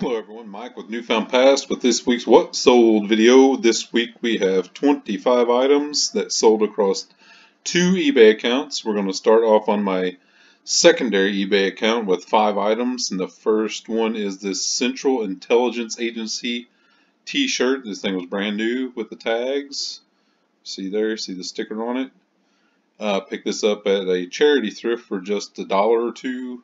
Hello everyone, Mike with Newfound Past with this week's What Sold video. This week we have 25 items that sold across two eBay accounts. We're going to start off on my secondary eBay account with 5 items, and the first one is this Central Intelligence Agency t-shirt. This thing was brand new with the tags. See there, see the sticker on it. Picked this up at a charity thrift for just $1 or $2.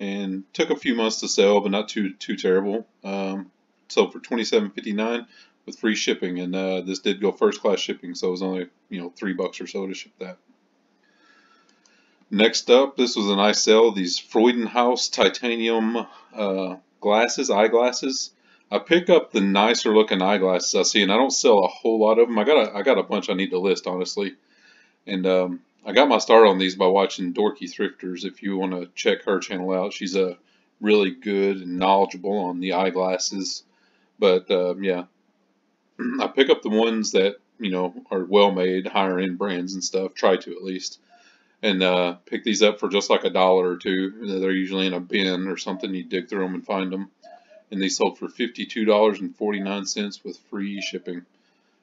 And took a few months to sell, but not too terrible. Sold for $27.59 with free shipping, and this did go first class shipping, so it was only $3 or so to ship that. Next up, this was a nice sale. These Freudenhaus titanium eyeglasses. I pick up the nicer looking eyeglasses I see, and I don't sell a whole lot of them. I got a bunch I need to list, honestly, and I got my start on these by watching Dorky Thrifters. If you want to check her channel out, she's really good and knowledgeable on the eyeglasses. But yeah, I pick up the ones that are well made, higher end brands and stuff. Try to at least, and pick these up for just like $1 or $2. They're usually in a bin or something. You dig through them and find them, and these sold for $52.49 with free shipping.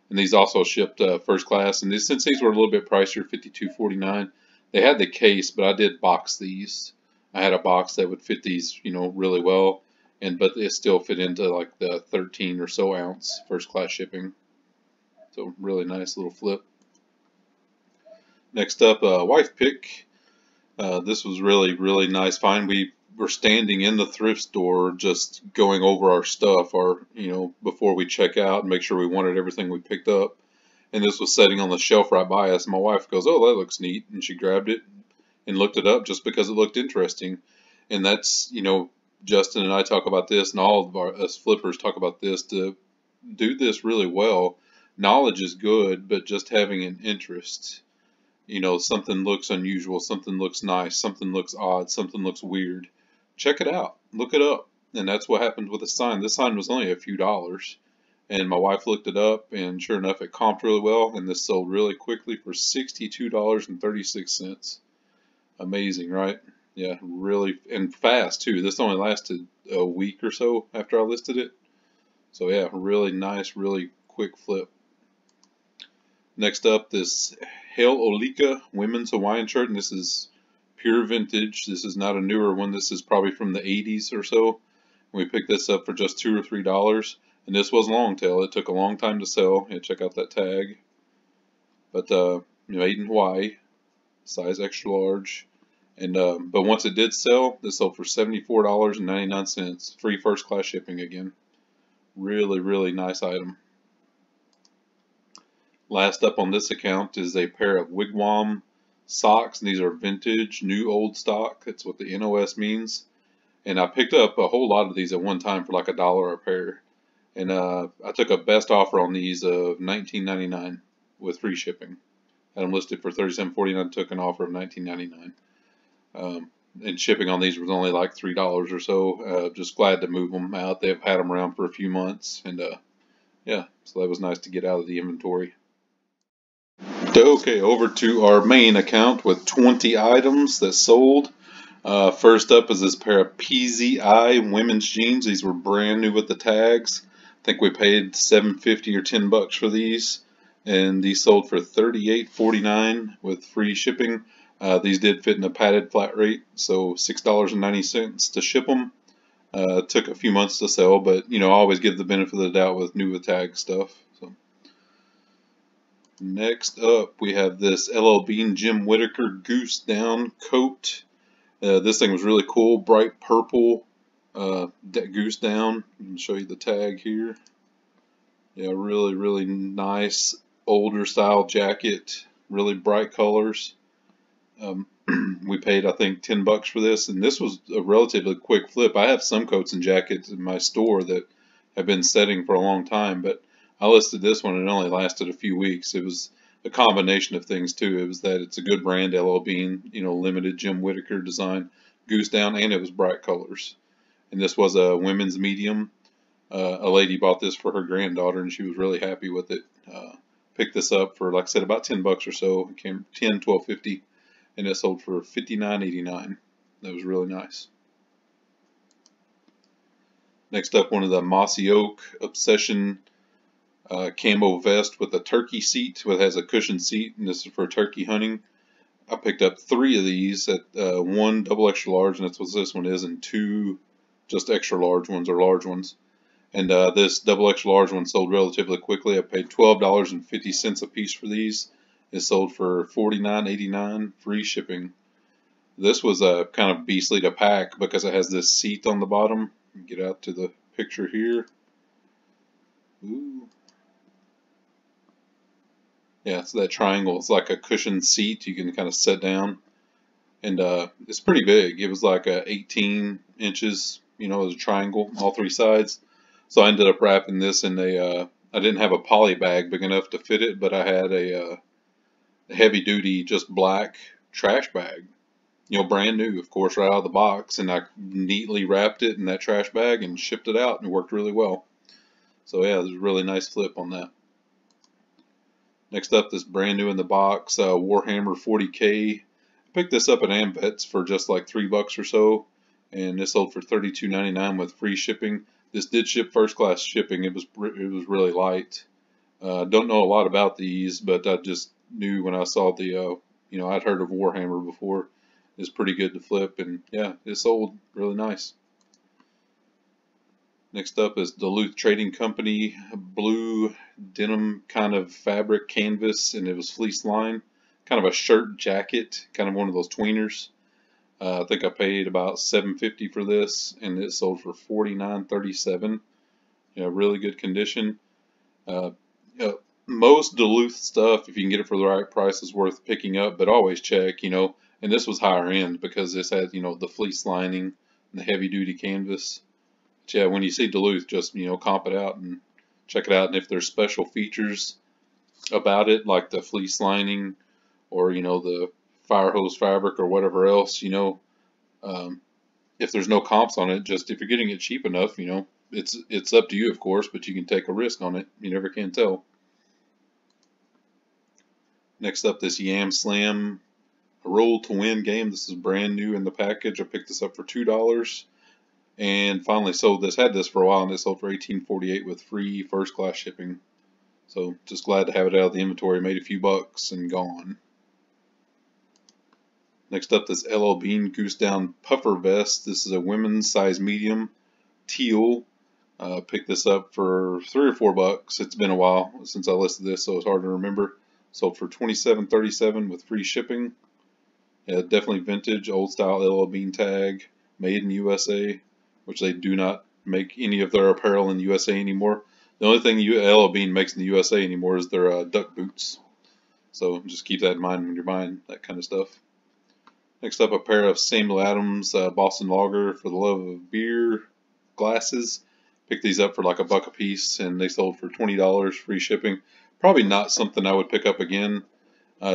And these also shipped first class. And since these were a little bit pricier, $52.49, they had the case, but I did box these. I had a box that would fit these, really well, but it still fit into like the 13 or so ounce first class shipping. So really nice little flip. Next up, wife pick. This was really nice find. We were standing in the thrift store just going over our stuff, before we check out and make sure we wanted everything we picked up. And this was sitting on the shelf right by us. My wife goes, "Oh, that looks neat." And she grabbed it and looked it up just because it looked interesting. And that's, Justin and I talk about this, and all of us flippers talk about this. To do this really well, knowledge is good, but just having an interest. Something looks unusual, something looks nice, something looks odd, something looks weird. Check it out, look it up. And that's what happened with the sign. This sign was only a few dollars, and my wife looked it up, and sure enough it comped really well, and this sold really quickly for $62.36. Amazing, right? Yeah, really, and fast too. This only lasted a week or so after I listed it. So yeah, really nice, really quick flip. Next up, this Hail Olika women's Hawaiian shirt, and this is pure vintage. This is not a newer one. This is probably from the 80s or so. We picked this up for just $2 or $3, and this was long tail. It took a long time to sell. Yeah, check out that tag. But made in Hawaii, size extra large, and but once it did sell, this sold for $74.99, free first class shipping again. Really nice item. Last up on this account is a pair of Wigwam socks. These are vintage, new old stock. That's what the NOS means. And I picked up a whole lot of these at one time for like $1 a pair. And I took a best offer on these of $19.99 with free shipping. Had them listed for $37.49. Took an offer of $19.99. And shipping on these was only like $3 or so. Just glad to move them out. They've had them around for a few months, and yeah, so that was nice to get out of the inventory. Okay, over to our main account with 20 items that sold. First up is this pair of PZI women's jeans. These were brand new with the tags. I think we paid $7.50 or $10 for these, and these sold for $38.49 with free shipping. These did fit in a padded flat rate, so $6.90 to ship them. Took a few months to sell, but I always give the benefit of the doubt with new with tag stuff. So. Next up, we have this LL Bean Jim Whittaker Goose Down coat. This thing was really cool, bright purple goose down. I can show you the tag here. Yeah, really nice older style jacket, really bright colors. We paid, I think, $10 for this, and this was a relatively quick flip. I have some coats and jackets in my store that have been setting for a long time, but I listed this one and it only lasted a few weeks. It was a combination of things too. It was that it's a good brand, LL Bean, limited Jim Whittaker design, goose down, and it was bright colors. And this was a women's medium. A lady bought this for her granddaughter, and she was really happy with it. Picked this up for, like I said, about $10 or so. It came $12.50, and it sold for $59.89. That was really nice. Next up, one of the Mossy Oak Obsession camo vest with a turkey seat, which has a cushioned seat, and this is for turkey hunting. I picked up 3 of these at one double extra large, and that's what this one is, and 2 just extra large ones or large ones. And this double extra large one sold relatively quickly. I paid $12.50 a piece for these. It sold for $49.89 free shipping. This was kind of beastly to pack because it has this seat on the bottom. Get out to the picture here. Ooh. Yeah, so that triangle is like a cushioned seat. You can kind of sit down. And it's pretty big. It was like 18 inches, you know, as a triangle, all 3 sides. So I ended up wrapping this in I didn't have a poly bag big enough to fit it, but I had a heavy duty, just black trash bag. You know, brand new, of course, right out of the box. And I neatly wrapped it in that trash bag and shipped it out, and it worked really well. So yeah, there's a really nice flip on that. Next up, this brand new in the box, Warhammer 40K. Picked this up at Ambets for just like $3 or so, and this sold for $32.99 with free shipping. This did ship first class shipping. It was really light. Don't know a lot about these, but I just knew when I saw the you know, I'd heard of Warhammer before. It's pretty good to flip, and yeah, it sold really nice. Next up is Duluth Trading Company blue denim kind of fabric canvas, and it was fleece lined. Kind of a shirt jacket, kind of one of those tweeners. I think I paid about $7.50 for this, and it sold for $49.37. Yeah, really good condition. Uh, most Duluth stuff, if you can get it for the right price, is worth picking up, but always check, you know. And this was higher end because this had, you know, the fleece lining and the heavy duty canvas. But yeah, when you see Duluth, just, you know, comp it out and check it out. And if there's special features about it, like the fleece lining or, you know, the fire hose fabric or whatever else, you know, if there's no comps on it, just if you're getting it cheap enough, you know, it's up to you, of course, but you can take a risk on it. You never can tell. Next up, this Yam Slam, a roll to win game. This is brand new in the package. I picked this up for $2 and finally sold this. Had this for a while, and it sold for $18.48 with free first class shipping. So just glad to have it out of the inventory. Made a few bucks and gone. Next up, this LL Bean Goose Down Puffer Vest. This is a women's size medium, teal. Picked this up for $3 or $4. It's been a while since I listed this, so it's hard to remember. Sold for $27.37 with free shipping. Yeah, definitely vintage, old style LL Bean tag, made in USA, which they do not make any of their apparel in the USA anymore. The only thing LL Bean makes in the USA anymore is their duck boots. So just keep that in mind when you're buying that kind of stuff. Next up, a pair of Samuel Adams Boston Lager for the love of beer glasses. Picked these up for like $1 a piece, and they sold for $20 free shipping. Probably not something I would pick up again,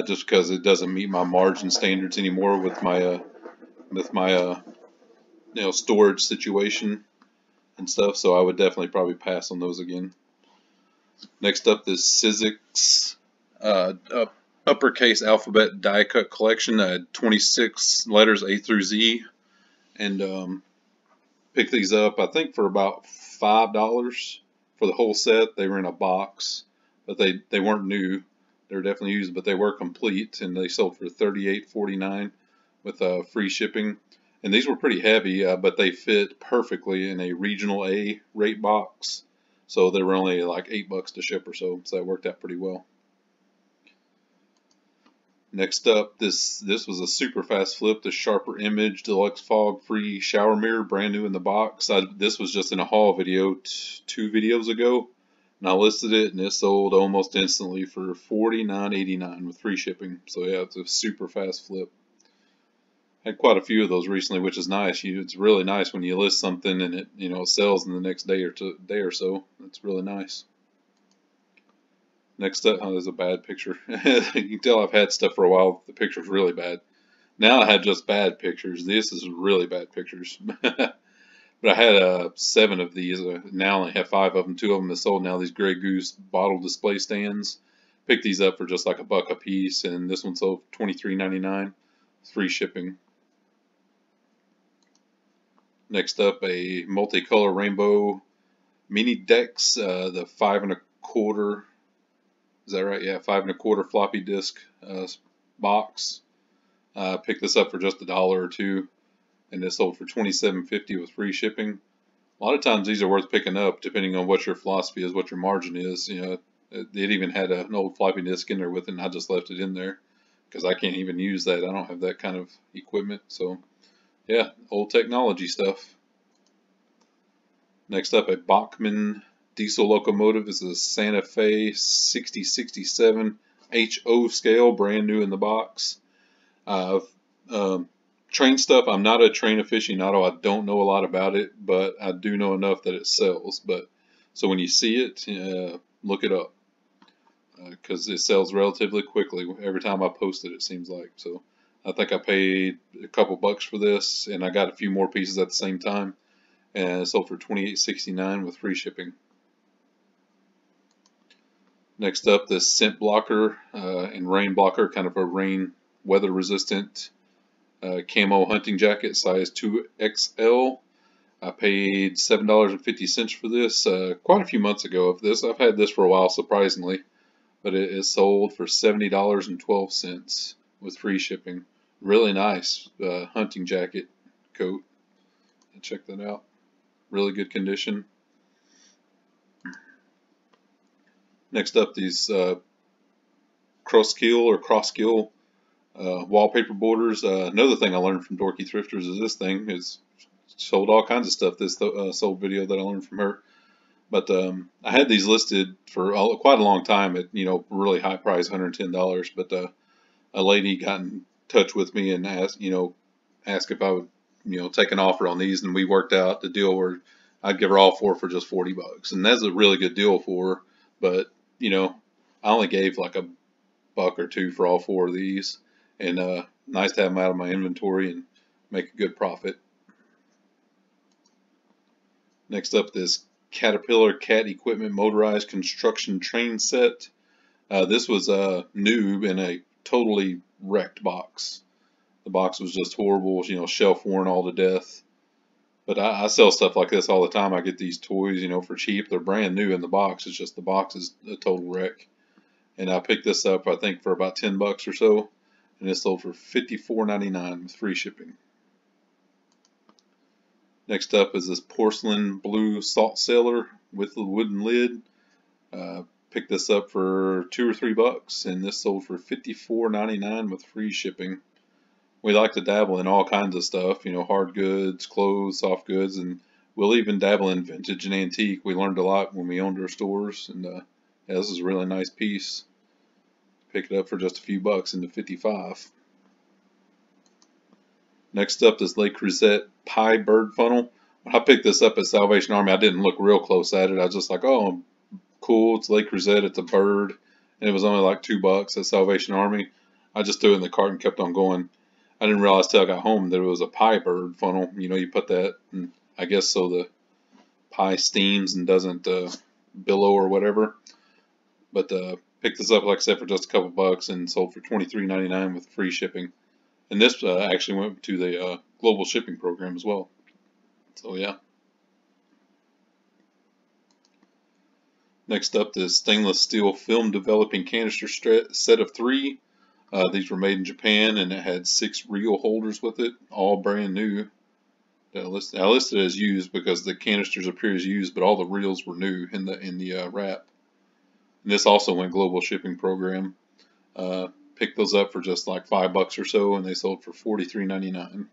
just because it doesn't meet my margin standards anymore with my you know, storage situation and stuff. So I would definitely probably pass on those again. Next up, this Sizzix uppercase alphabet die cut collection. I had 26 letters A through Z, and picked these up I think for about $5 for the whole set. They were in a box, but they weren't new. They were definitely used, but they were complete, and they sold for $38.49 with free shipping. And these were pretty heavy, but they fit perfectly in a regional A rate box. So they were only like $8 to ship or so. So that worked out pretty well. Next up, this was a super fast flip. The Sharper Image Deluxe Fog Free Shower Mirror, brand new in the box. This was just in a haul video 2 videos ago, and I listed it, and it sold almost instantly for $49.89 with free shipping. So yeah, it's a super fast flip. Had quite a few of those recently, which is nice. It's really nice when you list something and it, you know, sells in the next day or so. It's really nice. Next up, oh, there's a bad picture. You can tell I've had stuff for a while. The picture's really bad. Now I have just bad pictures. This is really bad pictures. But I had 7 of these. Now I only have 5 of them. 2 of them are sold now. These Grey Goose bottle display stands. Picked these up for just like $1 a piece, and this one sold $23.99. Free shipping. Next up, a multicolor rainbow mini decks, the 5 1/4. Is that right? Yeah, 5 1/4 floppy disk box. Picked this up for just $1 or $2, and it sold for $27.50 with free shipping. A lot of times these are worth picking up, depending on what your philosophy is, what your margin is. You know, it even had an old floppy disk in there with it, and I just left it in there because I can't even use that. I don't have that kind of equipment. So yeah, old technology stuff. Next up, a Bachmann diesel locomotive. This is a Santa Fe 6067 HO scale, brand new in the box. Train stuff, I'm not a train aficionado. I don't know a lot about it, but I do know enough that it sells. But so when you see it, look it up because it sells relatively quickly. Every time I post it, it seems like. So I think I paid a couple bucks for this, and I got a few more pieces at the same time, and it sold for $28.69 with free shipping. Next up, this scent blocker and rain blocker, kind of a rain weather resistant camo hunting jacket, size 2XL. I paid $7.50 for this quite a few months ago. I've had this for a while, surprisingly, but it is sold for $70.12 with free shipping. Really nice hunting jacket coat. Check that out. Really good condition. Next up, these cross-kill wallpaper borders. Another thing I learned from Dorky Thrifters is this thing is sold all kinds of stuff. This sold video that I learned from her. But I had these listed for quite a long time at, you know, really high price, $110. But a lady got in touch with me and asked if I would, you know, take an offer on these, and we worked out the deal where I'd give her all four for just $40, and that's a really good deal for her. But you know, I only gave like a buck or two for all four of these, and nice to have them out of my inventory and make a good profit. Next up, this Caterpillar Cat Equipment motorized construction train set. This was new in a totally wrecked box. The box was just horrible, you know, shelf worn all to death. But I sell stuff like this all the time. I get these toys, you know, for cheap. They're brand new in the box. It's just the box is a total wreck. And I picked this up, I think, for about $10 or so, and it sold for $54.99 with free shipping. Next up is this porcelain blue salt cellar with a wooden lid. Picked this up for $2 or $3, and this sold for $54.99 with free shipping. We like to dabble in all kinds of stuff, you know, hard goods, clothes, soft goods, and we'll even dabble in vintage and antique. We learned a lot when we owned our stores, and yeah, this is a really nice piece. Pick it up for just a few bucks into $55. Next up, this Le Creuset pie bird funnel. When I picked this up at Salvation Army, I didn't look real close at it. I was just like, oh, cool, it's Le Creuset, it's a bird, and it was only like $2 at Salvation Army. I just threw it in the cart and kept on going. I didn't realize till I got home that it was a pie bird funnel. You know, you put that, and I guess so the pie steams and doesn't billow or whatever. But picked this up, like I said, for just a couple bucks and sold for $23.99 with free shipping. And this actually went to the global shipping program as well. So yeah. Next up, this stainless steel film developing canister set of 3. These were made in Japan, and it had 6 reel holders with it, all brand new. I listed it as used because the canisters appear as used, but all the reels were new in the wrap. And this also went global shipping program. Picked those up for just like $5 or so, and they sold for $43.99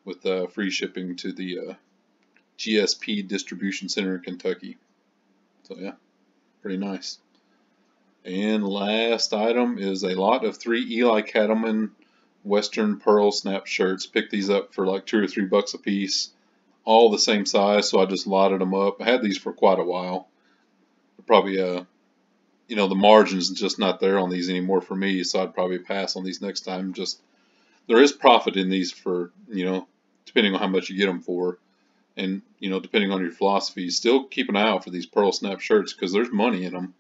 with free shipping to the GSP distribution center in Kentucky. So yeah, pretty nice. And last item is a lot of 3 Eli Cattleman Western Pearl Snap shirts. Picked these up for like $2 or $3 a piece. All the same size, so I just lotted them up. I had these for quite a while. Probably, you know, the margin's just not there on these anymore for me, so I'd probably pass on these next time. Just, there is profit in these for, you know, depending on how much you get them for. And, you know, depending on your philosophy, still keep an eye out for these Pearl Snap shirts because there's money in them.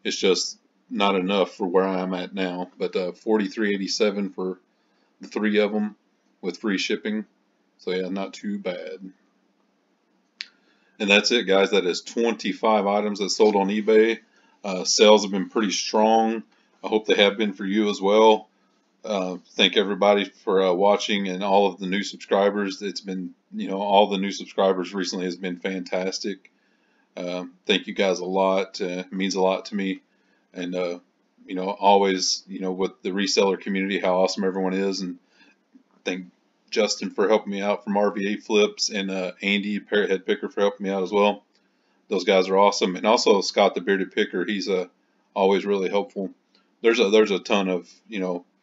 It's just not enough for where I'm at now. But $43.87 for the 3 of them with free shipping. So yeah, not too bad. And that's it, guys. That is 25 items that sold on eBay. Sales have been pretty strong. I hope they have been for you as well. Thank everybody for watching and all of the new subscribers. It's been, all the new subscribers recently has been fantastic. Thank you guys a lot. It means a lot to me. And, always, with the reseller community, how awesome everyone is. And thank Justin for helping me out from RVA Flips, and Andy, Parrot Head Picker, for helping me out as well. Those guys are awesome. And also Scott, the Bearded Picker, he's always really helpful. There's a ton of,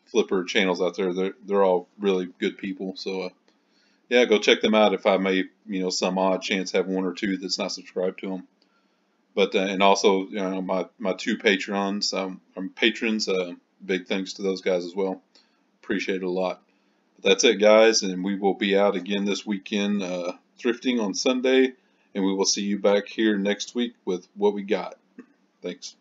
flipper channels out there. They're all really good people. So, yeah, go check them out if I may, some odd chance have one or two that's not subscribed to them. But, and also, my two patrons, big thanks to those guys as well. Appreciate it a lot. But that's it, guys, and we will be out again this weekend, thrifting on Sunday, and we will see you back here next week with what we got. Thanks.